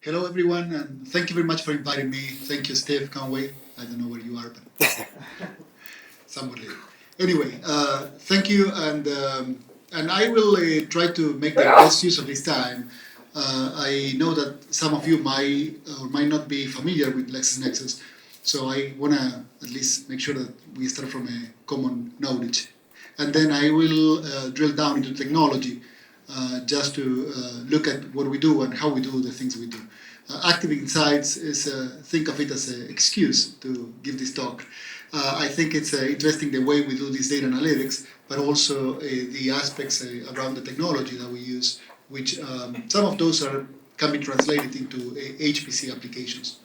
Hello, everyone, and thank you very much for inviting me. Thank you, Steve Conway. I don't know where you are, but somewhere later. Anyway, thank you, and I will try to make the best use of this time. I know that some of you might or might not be familiar with LexisNexis, so I want to at least make sure that we start from a common knowledge. And then I will drill down into technology just to look at what we do and how we do the things we do. Active Insights is, think of it as an excuse to give this talk. I think it's interesting the way we do this data analytics, but also the aspects around the technology that we use, which some of those can be translated into HPC applications.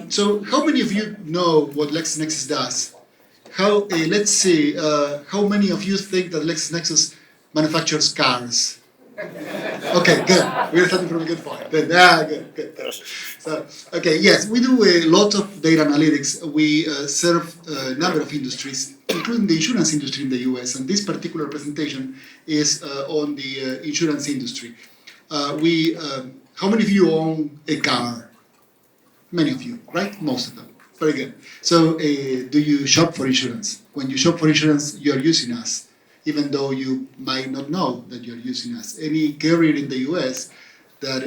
So how many of you know what LexisNexis does? Let's see, how many of you think that LexisNexis manufactures cars? Okay, good. We're starting from a good point. Good. Good. So, okay, yes, we do a lot of data analytics. We serve a number of industries, including the insurance industry in the US, and this particular presentation is on the insurance industry. How many of you own a car? Many of you, right? Most of them. Very good. So, do you shop for insurance? When you shop for insurance, you are using us, even though you might not know that you're using us. Any carrier in the US that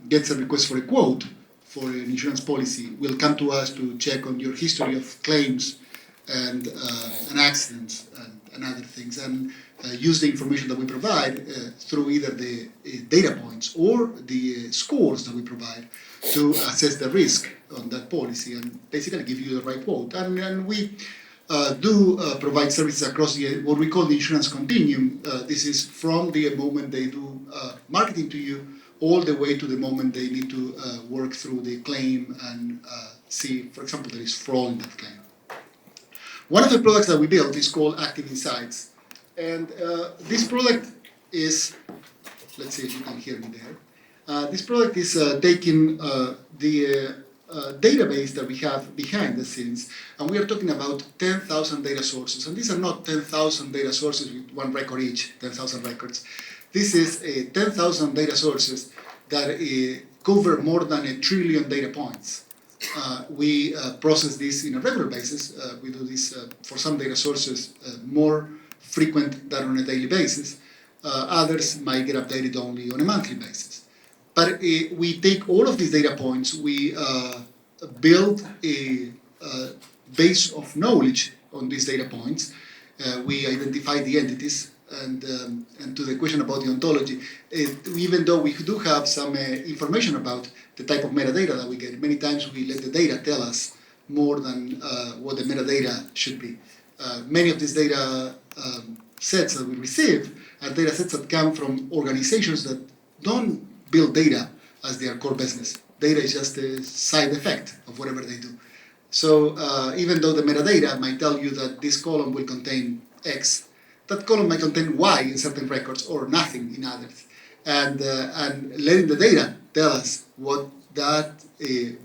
gets a request for a quote for an insurance policy will come to us to check on your history of claims and accidents and other things, and use the information that we provide through either the data points or the scores that we provide to assess the risk on that policy and basically give you the right quote. And we do provide services across what we call the insurance continuum. This is from the moment they do marketing to you all the way to the moment they need to work through the claim and see, for example, there is fraud in that claim. One of the products that we built is called Active Insights. And this product is, let's see if you can hear me there. This product is taking the database that we have behind the scenes, and we are talking about 10,000 data sources. And these are not 10,000 data sources with one record each, 10,000 records. This is 10,000 data sources that cover more than 1 trillion data points. We process this on a regular basis. We do this for some data sources more frequent than on a daily basis. Others might get updated only on a monthly basis. But we take all of these data points, we build a base of knowledge on these data points. We identify the entities, and to the question about the ontology, even though we do have some information about the type of metadata that we get, many times we let the data tell us more than what the metadata should be. Many of these data sets that we receive are data sets that come from organizations that don't build data as their core business. Data is just a side effect of whatever they do. So even though the metadata might tell you that this column will contain X, that column might contain Y in certain records or nothing in others. And letting the data tell us what that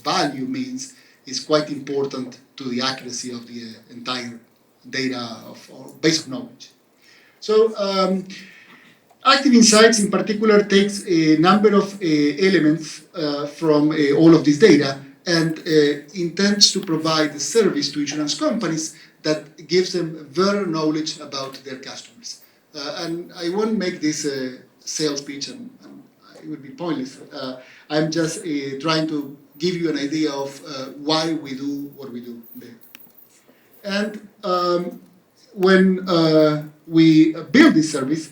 value means is quite important to the accuracy of the entire data or base of knowledge. So Active Insights in particular takes a number of elements from all of this data and intends to provide a service to insurance companies that gives them better knowledge about their customers. And I won't make this a sales pitch, and it would be pointless. I'm just trying to give you an idea of why we do what we do there. And when we build this service,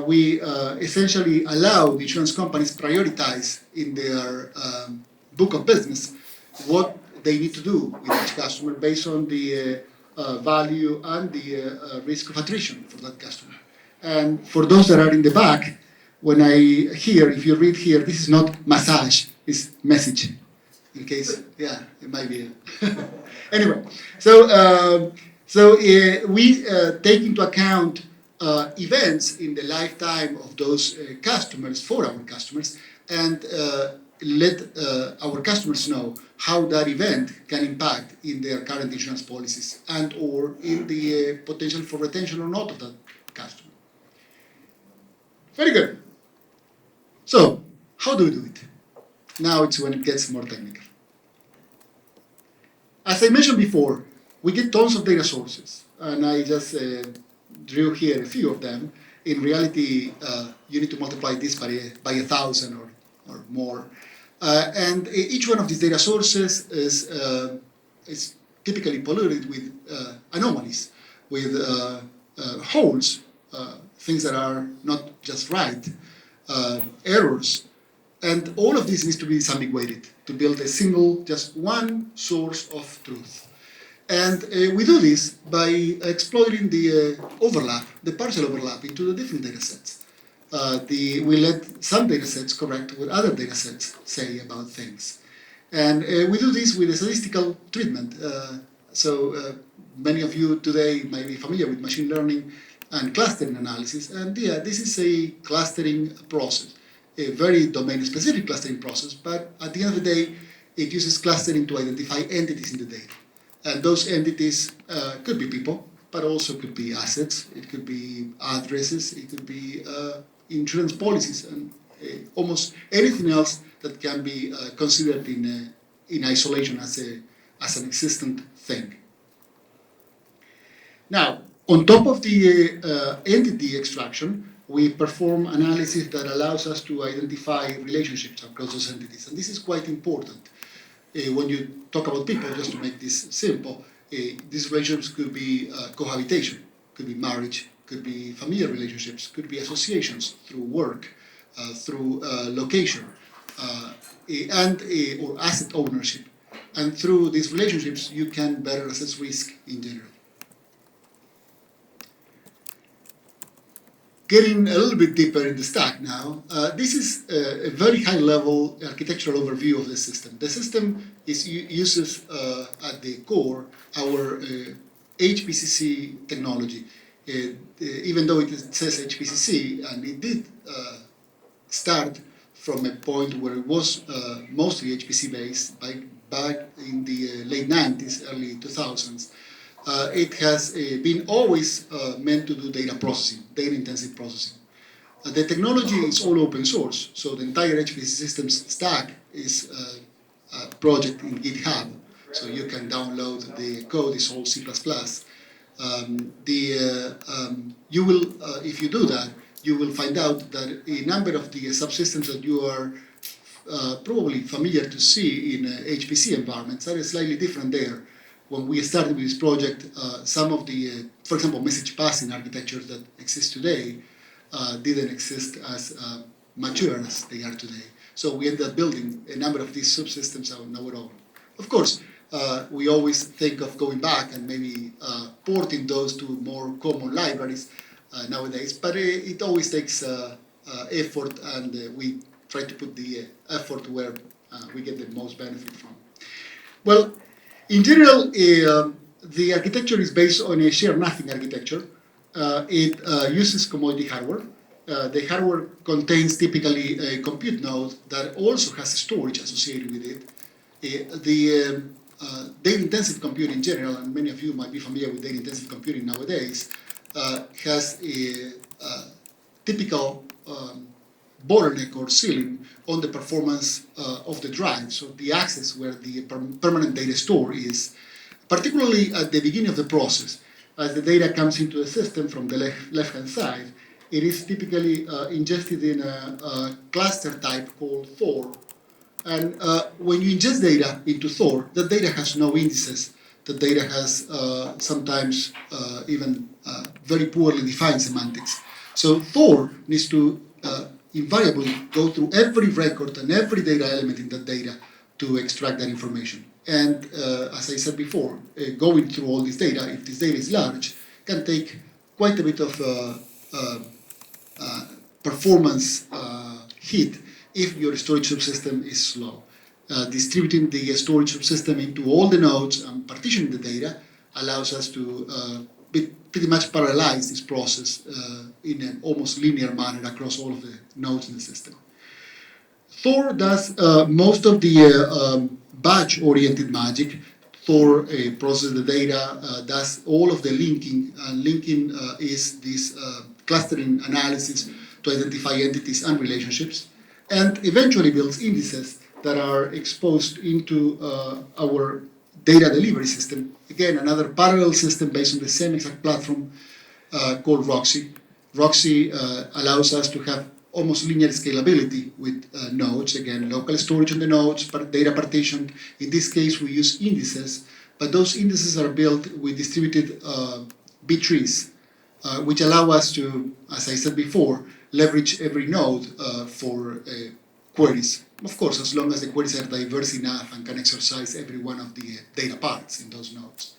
we essentially allow the insurance companies prioritize in their book of business what they need to do with each customer based on the value and the risk of attrition for that customer. And for those that are in the back, when I hear, if you read here, this is not massage, it's message. In case, yeah, it might be. Anyway, so we take into account events in the lifetime of those customers for our customers, and let our customers know how that event can impact in their current insurance policies and or in the potential for retention or not of that customer. Very good. So, how do we do it? Now it's when it gets more technical. As I mentioned before, we get tons of data sources, and I just drew here a few of them. In reality, you need to multiply this by 1,000 or more. And each one of these data sources is typically polluted with anomalies, with holes, things that are not just right, errors. And all of this needs to be disambiguated to build a single, just one source of truth. And we do this by exploiting the overlap, the partial overlap into the different data sets. We let some data sets correct what other data sets say about things. And we do this with a statistical treatment. Many of you today might be familiar with machine learning and clustering analysis. And yeah, this is a clustering process, a very domain-specific clustering process. But at the end of the day, it uses clustering to identify entities in the data. And those entities could be people, but also could be assets, it could be addresses, it could be insurance policies, and almost anything else that can be considered in isolation as an existent thing. Now, on top of the entity extraction, we perform analysis that allows us to identify relationships across those entities, and this is quite important. When you talk about people, just to make this simple, these relationships could be cohabitation, could be marriage, could be familiar relationships, could be associations through work, through location, or asset ownership. And through these relationships, you can better assess risk in general. Getting a little bit deeper in the stack now, this is a very high-level architectural overview of the system. The system uses at the core our HPC technology. Even though it says HPC, and it did start from a point where it was mostly HPC-based back in the late 90s, early 2000s, it has been always meant to do data processing, data-intensive processing. The technology is all open source, so the entire HPC systems stack is a project in GitHub, so you can download the code. It's all C++. You will, if you do that, you will find out that a number of the subsystems that you are probably familiar to see in HPC environments are slightly different there. When we started with this project, some of the, for example, message passing architectures that exist today didn't exist as mature as they are today. So we ended up building a number of these subsystems on our own. Of course, we always think of going back and maybe porting those to more common libraries nowadays, but it always takes effort, and we try to put the effort where we get the most benefit from. Well, in general, the architecture is based on a shared nothing architecture. It uses commodity hardware. The hardware contains typically a compute node that also has storage associated with it. The data-intensive computing in general, and many of you might be familiar with data-intensive computing nowadays, has a typical bottleneck or ceiling on the performance of the drive, so the access where the permanent data store is, particularly at the beginning of the process. As the data comes into the system from the left-hand side, it is typically ingested in a cluster type called Thor. And when you ingest data into Thor, the data has no indices. The data has sometimes even very poorly defined semantics. So Thor needs to invariably go through every record and every data element in that data to extract that information. And as I said before, going through all this data, if this data is large, can take quite a bit of performance hit if your storage subsystem is slow. Distributing the storage subsystem into all the nodes and partitioning the data allows us to pretty much parallelize this process in an almost linear manner across all of the nodes in the system. Thor does most of the batch-oriented magic. Thor processes the data, does all of the linking. Linking is this clustering analysis to identify entities and relationships, and eventually builds indices that are exposed into our data delivery system. Again, another parallel system based on the same exact platform called Roxy. Roxy allows us to have almost linear scalability with nodes. Again, local storage on the nodes, data partitioned. In this case, we use indices, but those indices are built with distributed bit trees, which allow us to, as I said before, leverage every node for queries. Of course, as long as the queries are diverse enough and can exercise every one of the data parts in those nodes.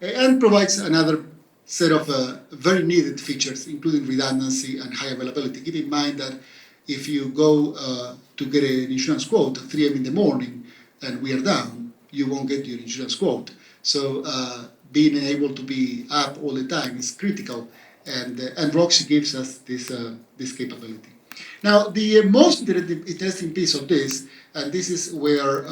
And provides another set of very needed features, including redundancy and high availability. Keep in mind that if you go to get an insurance quote at 3 a.m. in the morning and we are down, you won't get your insurance quote. So being able to be up all the time is critical, and Roxy gives us this capability. Now, the most interesting piece of this, and this is where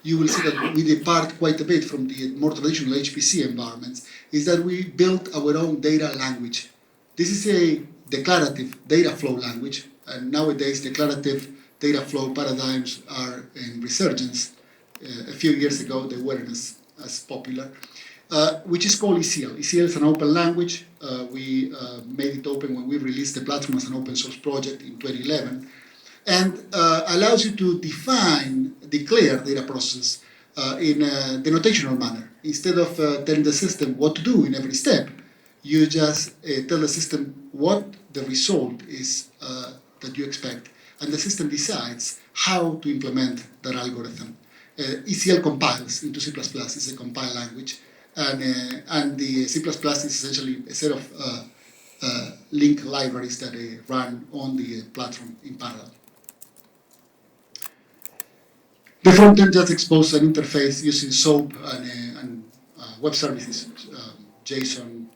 you will see that we depart quite a bit from the more traditional HPC environments, is that we built our own data language. This is a declarative data flow language, and nowadays declarative data flow paradigms are in resurgence. A few years ago, they weren't as popular. Which is called ECL. ECL is an open language. We made it open when we released the platform as an open source project in 2011, and allows you to declare data processes in the notational manner. Instead of telling the system what to do in every step, you just tell the system what the result is that you expect, and the system decides how to implement that algorithm. ECL compiles into C++. It's a compile language. And the C++ is essentially a set of link libraries that run on the platform in parallel. The frontend just exposes an interface using SOAP and web services, JSON,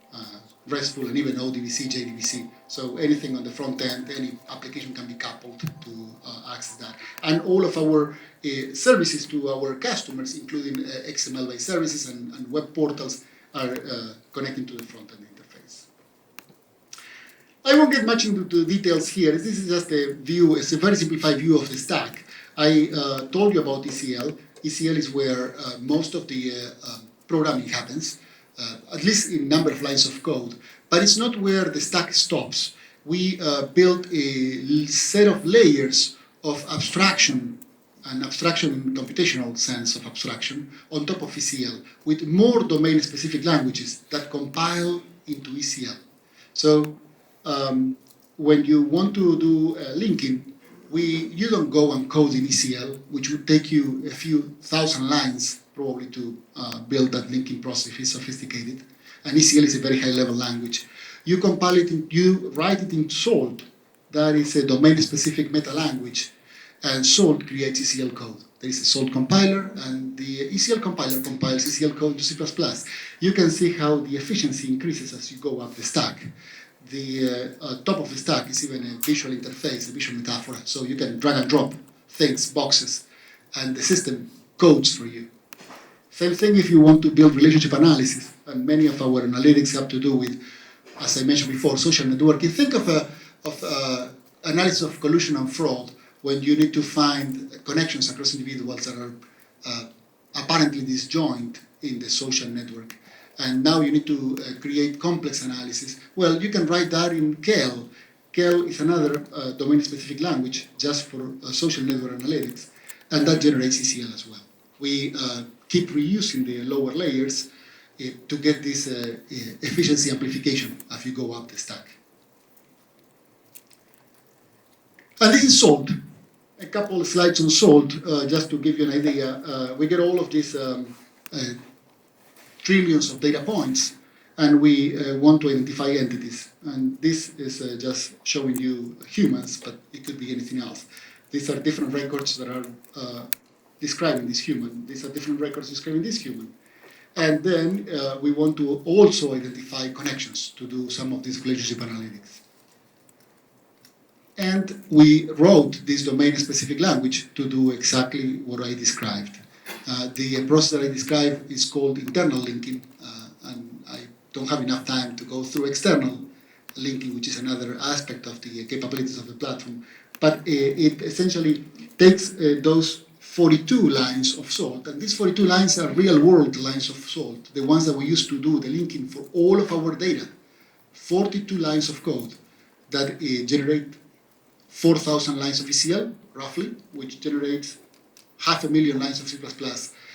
RESTful, and even ODBC, JDBC. So anything on the front end, any application can be coupled to access that. And all of our services to our customers, including XML-based services and web portals, are connecting to the front-end interface. I won't get much into the details here. This is just a view, it's a very simplified view of the stack. I told you about ECL. ECL is where most of the programming happens, at least in number of lines of code, but it's not where the stack stops. We built a set of layers of abstraction, and abstraction in computational sense of abstraction, on top of ECL, with more domain-specific languages that compile into ECL. So when you want to do linking, you don't go and code in ECL, which would take you a few thousand lines probably to build that linking process if it's sophisticated. And ECL is a very high-level language. You compile it, you write it in Salt. That is a domain-specific meta-language, and Salt creates ECL code. There is a Salt compiler, and the ECL compiler compiles ECL code to C++. You can see how the efficiency increases as you go up the stack. The top of the stack is even a visual interface, a visual metaphor, so you can drag and drop things, boxes, and the system codes for you. Same thing if you want to build relationship analysis, and many of our analytics have to do with, as I mentioned before, social networking. Think of analysis of collusion and fraud when you need to find connections across individuals that are apparently disjoint in the social network. And now you need to create complex analysis. Well, you can write that in KEL. KEL is another domain-specific language just for social network analytics, and that generates ECL as well. We keep reusing the lower layers to get this efficiency amplification as you go up the stack. And this is Salt. A couple of slides on Salt, just to give you an idea. We get all of these trillions of data points, and we want to identify entities. And this is just showing you humans, but it could be anything else. These are different records that are describing this human. These are different records describing this human. And then we want to also identify connections to do some of this relationship analytics. And we wrote this domain-specific language to do exactly what I described. The process that I described is called internal linking, and I don't have enough time to go through external linking, which is another aspect of the capabilities of the platform. But it essentially takes those 42 lines of salt, and these 42 lines are real-world lines of salt, the ones that we used to do the linking for all of our data. 42 lines of code that generate 4,000 lines of ECL, roughly, which generates 500,000 lines of C++.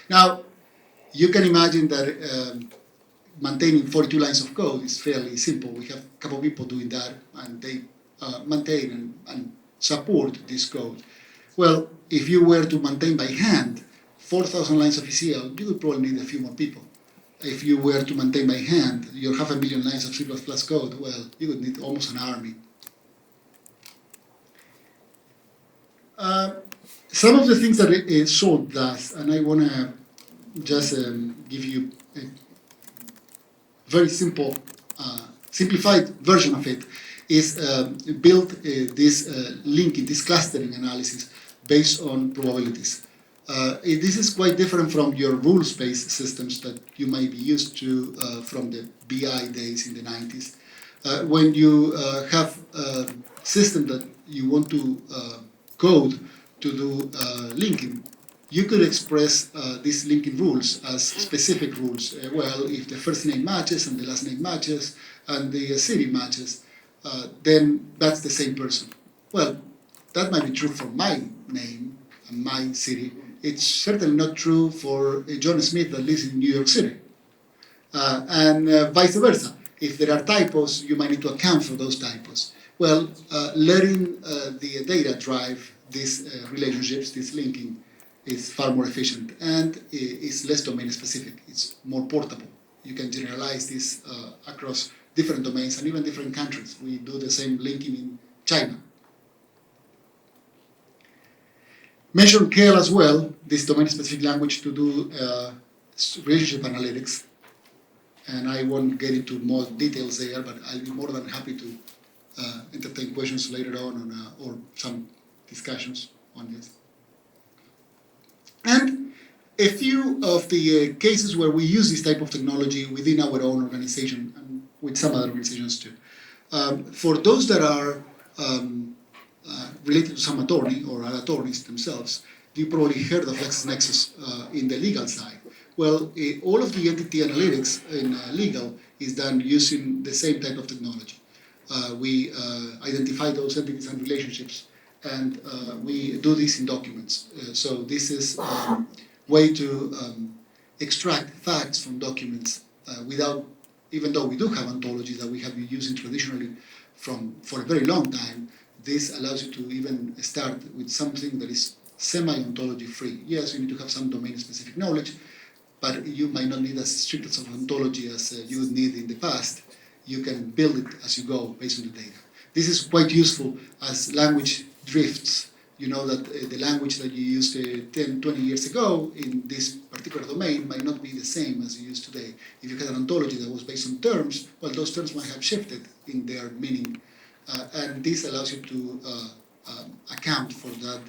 Now, you can imagine that maintaining 42 lines of code is fairly simple. We have a couple of people doing that, and they maintain and support this code. Well, if you were to maintain by hand 4,000 lines of ECL, you would probably need a few more people. If you were to maintain by hand your 500,000 lines of C++ code, well, you would need almost an army. Some of the things that salt does, and I want to just give you a very simple, simplified version of it, is build this linking, this clustering analysis based on probabilities. This is quite different from your rules-based systems that you might be used to from the BI days in the 90s. When you have a system that you want to code to do linking, you could express these linking rules as specific rules. Well, if the first name matches and the last name matches and the city matches, then that's the same person. Well, that might be true for my name and my city. It's certainly not true for John Smith that lives in New York City. And vice versa. If there are typos, you might need to account for those typos. Well, letting the data drive these relationships, this linking, is far more efficient and is less domain specific. It's more portable. You can generalize this across different domains and even different countries. We do the same linking in China. Mention KL as well, this domain-specific language to do relationship analytics. And I won't get into more details there, but I'll be more than happy to entertain questions later on or some discussions on this. And a few of the cases where we use this type of technology within our own organization and with some other organizations too. For those that are related to some attorney or are attorneys themselves, you probably heard of LexisNexis in the legal side. Well, all of the entity analytics in legal is done using the same type of technology. We identify those entities and relationships, and we do this in documents. So this is a way to extract facts from documents without, even though we do have ontologies that we have been using traditionally for a very long time, this allows you to even start with something that is semi-ontology free. Yes, you need to have some domain-specific knowledge, but you might not need as strict as of ontology as you would need in the past. You can build it as you go based on the data. This is quite useful as language drifts. You know that the language that you used 10, 20 years ago in this particular domain might not be the same as you use today. If you had an ontology that was based on terms, well, those terms might have shifted in their meaning. And this allows you to account for that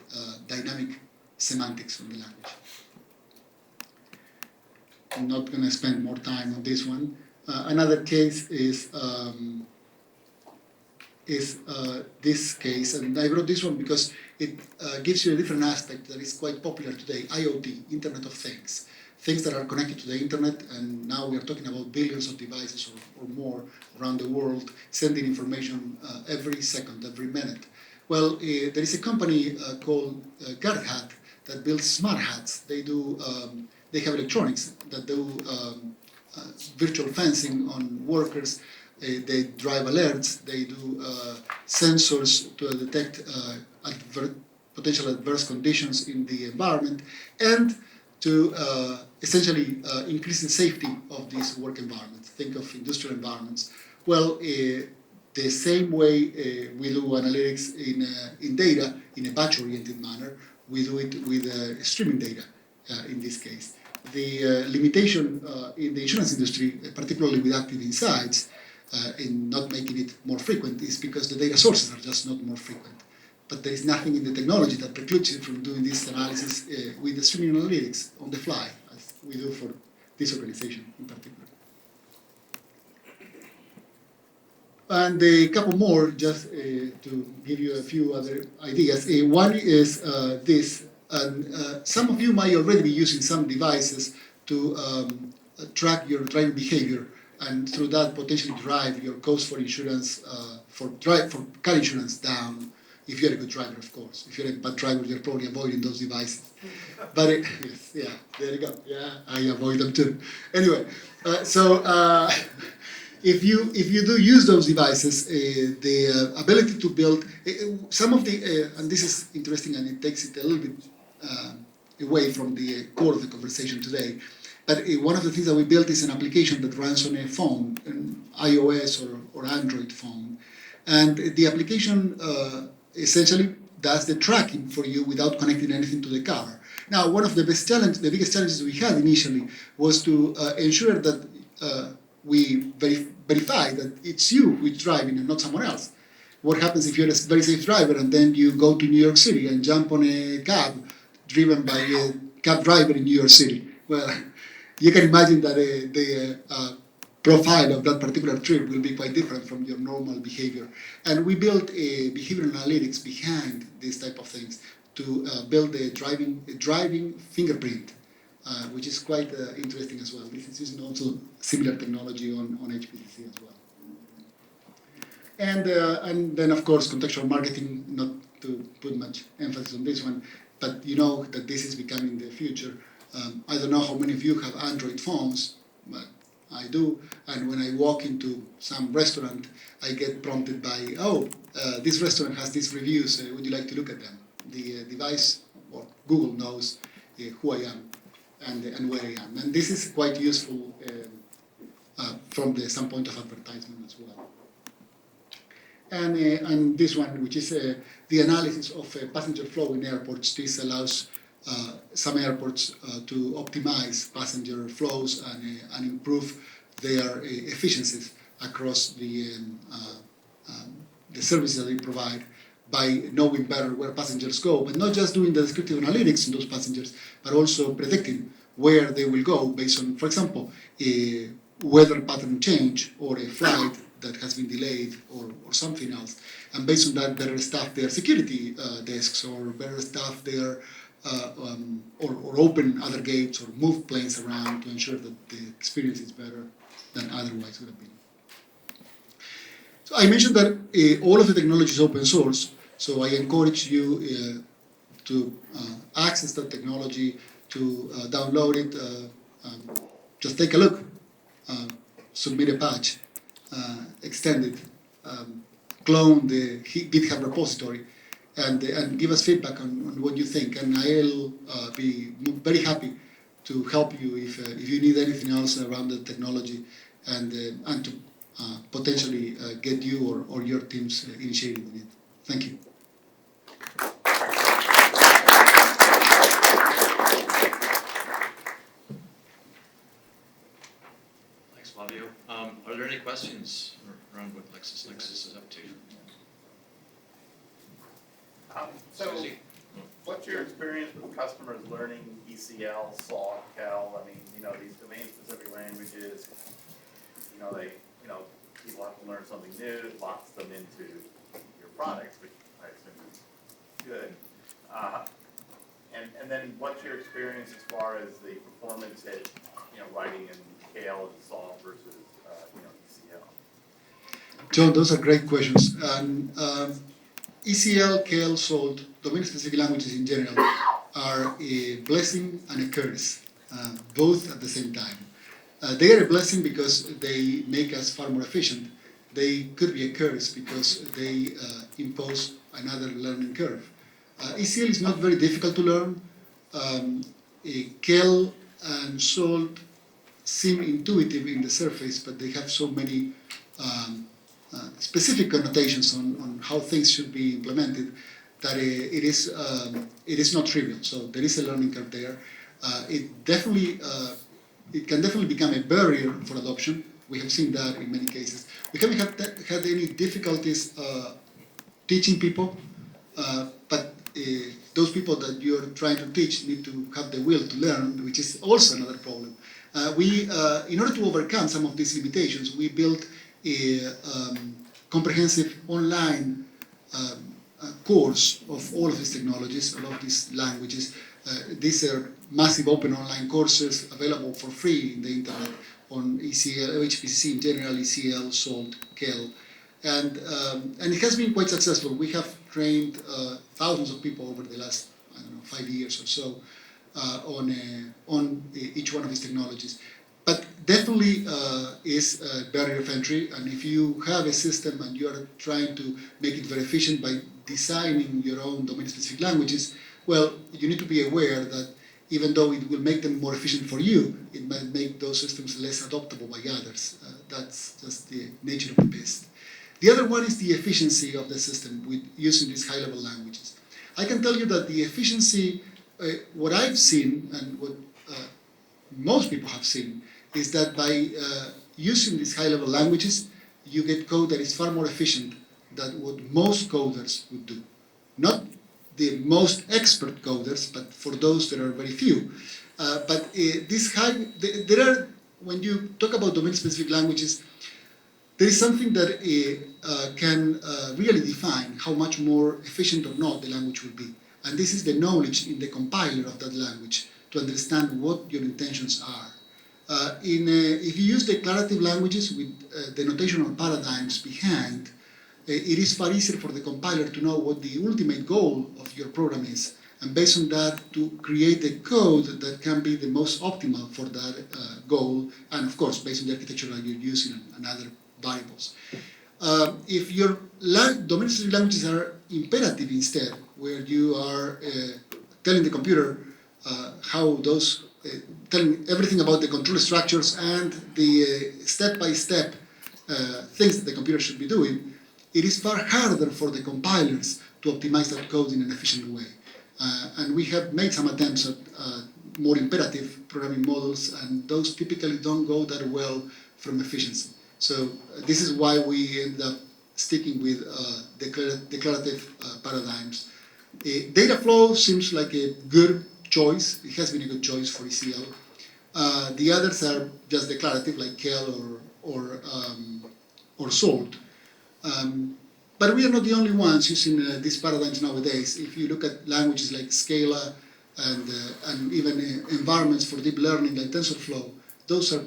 dynamic semantics of the language. I'm not going to spend more time on this one. Another case is this case, and I wrote this one because it gives you a different aspect that is quite popular today, IoT, Internet of Things. Things that are connected to the internet, and now we are talking about billions of devices or more around the world sending information every second, every minute. Well, there is a company called GuardHat that builds smart hats. They do, they have electronics that do virtual fencing on workers. They drive alerts. They do sensors to detect potential adverse conditions in the environment, and to essentially increase the safety of these work environments. Think of industrial environments. Well, the same way we do analytics in data in a batch-oriented manner, we do it with streaming data in this case. The limitation in the insurance industry, particularly with Active Insights, in not making it more frequent is because the data sources are just not more frequent. But there is nothing in the technology that precludes you from doing this analysis with the streaming analytics on the fly, as we do for this organization in particular. And a couple more, just to give you a few other ideas. One is this. And some of you might already be using some devices to track your driving behavior, and through that potentially drive your cost for insurance, for car insurance down, if you're a good driver, of course. If you're a bad driver, you're probably avoiding those devices. But yes, yeah, there you go. Yeah, I avoid them too. Anyway, if you do use those devices, the ability to build some of the and this is interesting, and it takes it a little bit away from the core of the conversation today. But one of the things that we built is an application that runs on a phone, an iOS or Android phone, and the application essentially does the tracking for you without connecting anything to the car. Now, one of the biggest challenges we had initially was to ensure that we verify that it's you who is driving and not someone else. What happens if you're a very safe driver and then you go to New York City and jump on a cab driven by a cab driver in New York City? Well, you can imagine that the profile of that particular trip will be quite different from your normal behavior. And we built a behavioral analytics behind these type of things to build a driving fingerprint, which is quite interesting as well. This is using also similar technology on HPC as well. And then, of course, contextual marketing, not to put much emphasis on this one, but you know that this is becoming the future. I don't know how many of you have Android phones, but I do. And when I walk into some restaurant, I get prompted by, this restaurant has these reviews, would you like to look at them? The device, or Google knows who I am and where I am. And this is quite useful from the standpoint of advertisement as well. And this one, which is the analysis of passenger flow in airports. This allows some airports to optimize passenger flows and improve their efficiencies across the services that they provide by knowing better where passengers go, but not just doing the descriptive analytics on those passengers, but also predicting where they will go based on, for example, a weather pattern change or a flight that has been delayed or something else. And based on that, better staff their security desks, or better staff their or open other gates or move planes around to ensure that the experience is better than otherwise would have been. So I mentioned that all of the technology is open source, so I encourage you to access that technology, to download it, just take a look, submit a patch, extend it, clone the GitHub repository, and give us feedback on what you think. And I'll be very happy to help you if you need anything else around the technology, and to potentially get you or your teams initiated with it. Thank you. Thanks, Flavio. Are there any questions around what LexisNexis is up to? So, what's your experience with customers learning ECL, SAW, CAL? I mean, these domain-specific languages. People have to learn something new. It locks them into your products, which I assume is good. And then, what's your experience as far as the performance at writing in CAL and SAW versus ECL? John, those are great questions. And ECL, CAL, SALT, domain-specific languages in general, are a blessing and a curse, both at the same time. They are a blessing because they make us far more efficient. They could be a curse because they impose another learning curve. ECL is not very difficult to learn. CAL and SALT seem intuitive in the surface, but they have so many specific connotations on how things should be implemented that it is not trivial. So there is a learning curve there. It can definitely become a barrier for adoption. We have seen that in many cases. We haven't had any difficulties teaching people, but those people that you're trying to teach need to have the will to learn, which is also another problem. In order to overcome some of these limitations, we built a comprehensive online cores of all of these technologies, all of these languages. These are massive open online courses available for free in the internet on ECL, HPC in general, ECL, SALT, KEL. And it has been quite successful. We have trained thousands of people over the last, 5 years or so on each one of these technologies. But definitely is a barrier of entry, and if you have a system and you are trying to make it very efficient by designing your own domain-specific languages, well, you need to be aware that even though it will make them more efficient for you, it might make those systems less adoptable by others. That's just the nature of the beast. The other one is the efficiency of the system with using these high-level languages. I can tell you that the efficiency, what I've seen and what most people have seen, is that by using these high-level languages, you get code that is far more efficient than what most coders would do. Not the most expert coders, but for those that are very few. When you talk about domain-specific languages, there is something that can really define how much more efficient or not the language will be. And this is the knowledge in the compiler of that language to understand what your intentions are. If you use declarative languages with the notational paradigms behind, it is far easier for the compiler to know what the ultimate goal of your program is, and based on that to create a code that can be the most optimal for that goal, and of course based on the architecture that you're using and other variables. If your domain-specific languages are imperative instead, where you are telling the computer telling everything about the control structures and the step-by-step things that the computer should be doing, it is far harder for the compilers to optimize that code in an efficient way. And we have made some attempts at more imperative programming models, and those typically don't go that well from efficiency. So this is why we end up sticking with declarative paradigms. Data flow seems like a good choice. It has been a good choice for ECL. The others are just declarative, like KEL or SALT. But we are not the only ones using these paradigms nowadays. If you look at languages like Scala and even environments for deep learning like TensorFlow, those are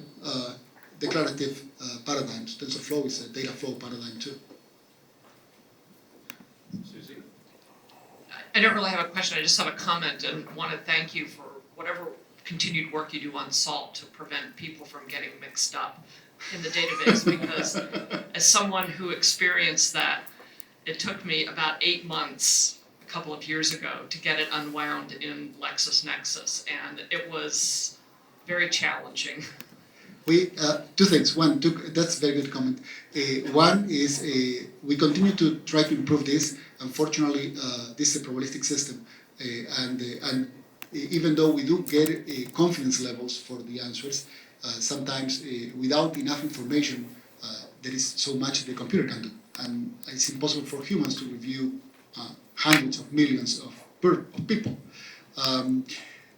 declarative paradigms. TensorFlow is a data flow paradigm too. Susie? I don't really have a question, I just have a comment and want to thank you for whatever continued work you do on SALT to prevent people from getting mixed up in the database, because as someone who experienced that, it took me about 8 months a couple of years ago to get it unwound in LexisNexis, and it was very challenging. Two things. One, that's a very good comment. One is we continue to try to improve this. Unfortunately, this is a probabilistic system, and even though we do get confidence levels for the answers, sometimes without enough information, there is so much the computer can do, and it's impossible for humans to review hundreds of millions of people.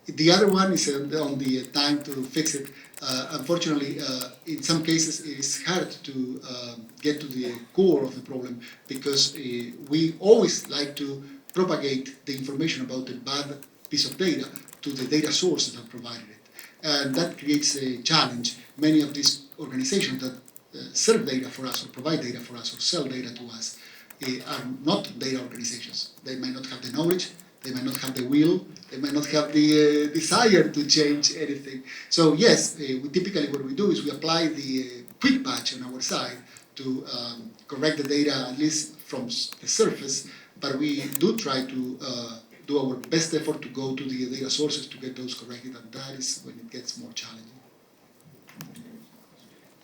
The other one is on the time to fix it. Unfortunately, in some cases, it is hard to get to the core of the problem, because we always like to propagate the information about the bad piece of data to the data sources that provided it. And that creates a challenge. Many of these organizations that serve data for us, or provide data for us, or sell data to us, are not data organizations. They might not have the knowledge, they might not have the will, they might not have the desire to change anything. So yes, typically what we do is we apply the quick patch on our side to correct the data, at least from the surface, but we do try to do our best effort to go to the data sources to get those corrected, and that is when it gets more challenging.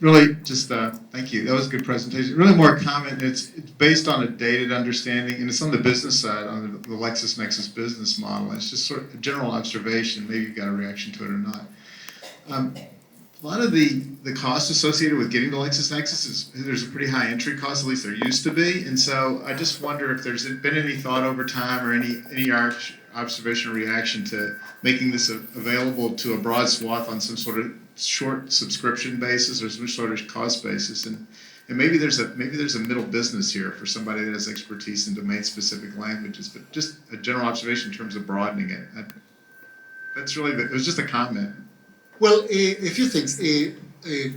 Really, just thank you. That was a good presentation. Really more a comment. It's based on a dated understanding, and it's on the business side, on the LexisNexis business model. It's just sort of a general observation. Maybe you've got a reaction to it or not. A lot of the cost associated with getting to LexisNexis is there's a pretty high entry cost, at least there used to be. And so I just wonder if there's been any thought over time or any observation or reaction to making this available to a broad swath on some sort of short subscription basis or some sort of cost basis. And And maybe there's a middle business here for somebody that has expertise in domain-specific languages, but just a general observation in terms of broadening it. That's really, it was just a comment. Well, a few things.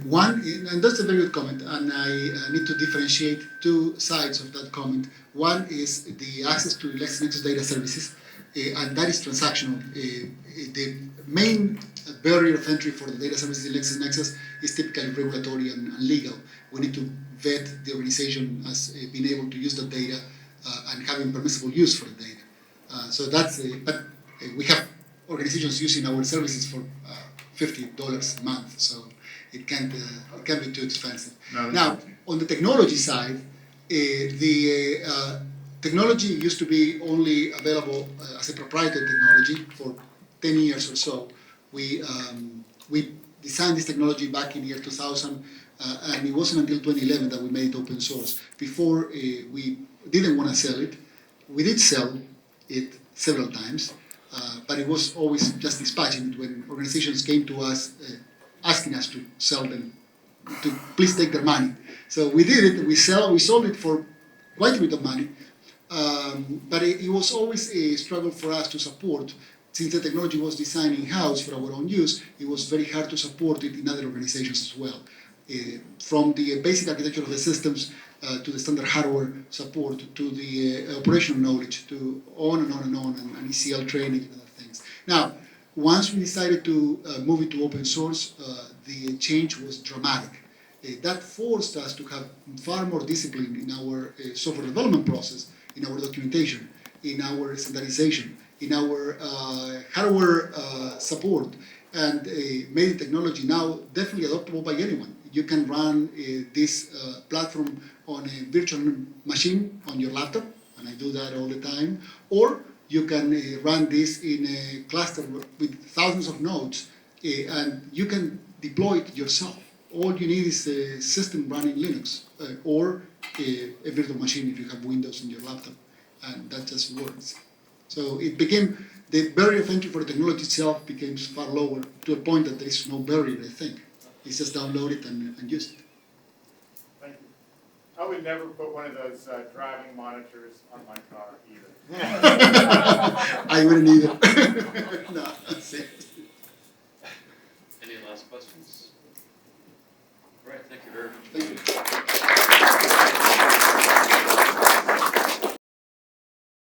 One, and that's a very good comment, and I need to differentiate two sides of that comment. One is the access to LexisNexis data services, and that is transactional. The main barrier of entry for the data services in LexisNexis is typically regulatory and legal. We need to vet the organization as being able to use the data and having permissible use for the data. So that's, but we have organizations using our services for $50 a month, so it can't be too expensive. No, Now, okay. on the technology side, the technology used to be only available as a proprietary technology for 10 years or so. We designed this technology back in the year 2000, and it wasn't until 2011 that we made it open source. Before, we didn't want to sell it. We did sell it several times, but it was always just dispatching it when organizations came to us asking us to sell them, to please take their money. So we did it. We sold it for quite a bit of money, but it was always a struggle for us to support. Since the technology was designed in-house for our own use, it was very hard to support it in other organizations as well. From the basic architecture of the systems to the standard hardware support, to the operational knowledge, to on and on and on, and ECL training and other things. Now, once we decided to move it to open source, the change was dramatic. That forced us to have far more discipline in our software development process, in our documentation, in our standardization, in our hardware support, and made the technology now definitely adoptable by anyone. You can run this platform on a virtual machine on your laptop, and I do that all the time, or you can run this in a cluster with thousands of nodes, and you can deploy it yourself. All you need is a system running Linux, or a virtual machine if you have Windows in your laptop, and that just works. So it became, the barrier of entry for the technology itself became far lower, to a point that there is no barrier, I think. It's just download it and use it. Thank you. I would never put one of those driving monitors on my car either. I wouldn't either. No, that's it. Any last questions? All right, thank you very much. Thank you.